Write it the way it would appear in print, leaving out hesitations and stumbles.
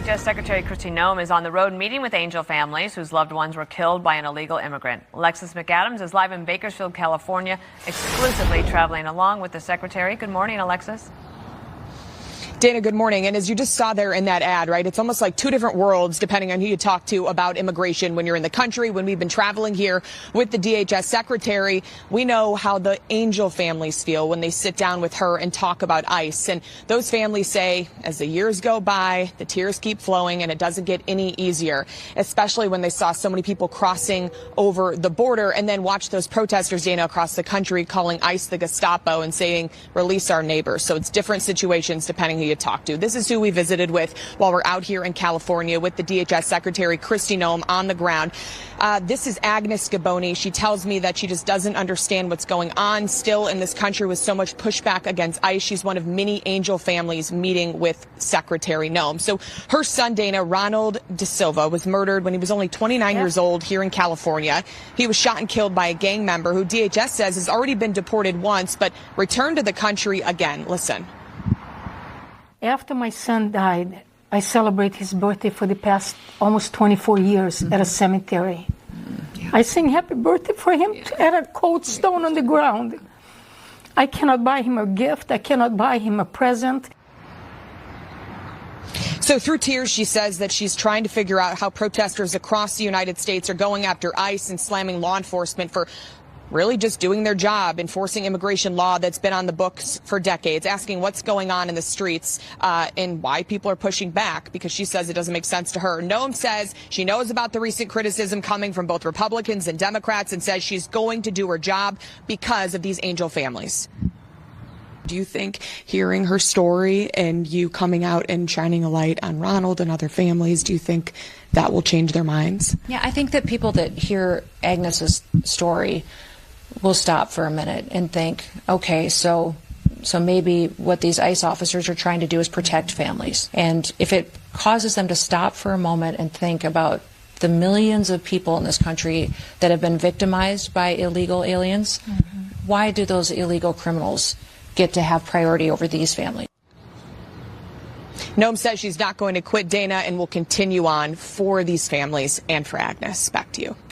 DHS Secretary Kristi Noem is on the road meeting with angel families whose loved ones were killed by an illegal immigrant. Alexis McAdams is live in Bakersfield, California, exclusively traveling along with the Secretary. Good morning, Alexis. Dana, good morning. And as you just saw there in that ad, right, it's almost like two different worlds depending on who you talk to about immigration when you're in the country. When we've been traveling here with the DHS secretary, we know how the angel families feel when they sit down with her and talk about ICE. And those families say as the years go by, the tears keep flowing and it doesn't get any easier, especially when they saw so many people crossing over the border and then watch those protesters, Dana, across the country calling ICE the Gestapo and saying, release our neighbors. So it's different situations depending who you talk to. This is who we visited with while we're out here in California with the DHS Secretary Kristi Noem on the ground. This is Agnes Gaboni. She tells me that she just doesn't understand what's going on still in this country with so much pushback against ICE. She's one of many angel families meeting with Secretary Noem. So her son, Dana, Ronald De Silva, was murdered when he was only 29 years old here in California. He was shot and killed by a gang member who DHS says has already been deported once but returned to the country again. Listen. After my son died, I celebrate his birthday for the past almost 24 years at a cemetery. I sing happy birthday for him at a cold stone on the ground. I cannot buy him a gift. I cannot buy him a present. So through tears, she says that she's trying to figure out how protesters across the United States are going after ICE and slamming law enforcement for really just doing their job, enforcing immigration law that's been on the books for decades, asking what's going on in the streets and why people are pushing back, because she says it doesn't make sense to her. Noem says she knows about the recent criticism coming from both Republicans and Democrats and says she's going to do her job because of these angel families. Do you think hearing her story and you coming out and shining a light on Ronald and other families, do you think that will change their minds? Yeah, I think that people that hear Agnes's story will stop for a minute and think, okay, so maybe what these ICE officers are trying to do is protect families. And if it causes them to stop for a moment and think about the millions of people in this country that have been victimized by illegal aliens, why do those illegal criminals get to have priority over these families? Noem says she's not going to quit, Dana, and will continue on for these families and for Agnes. Back to you.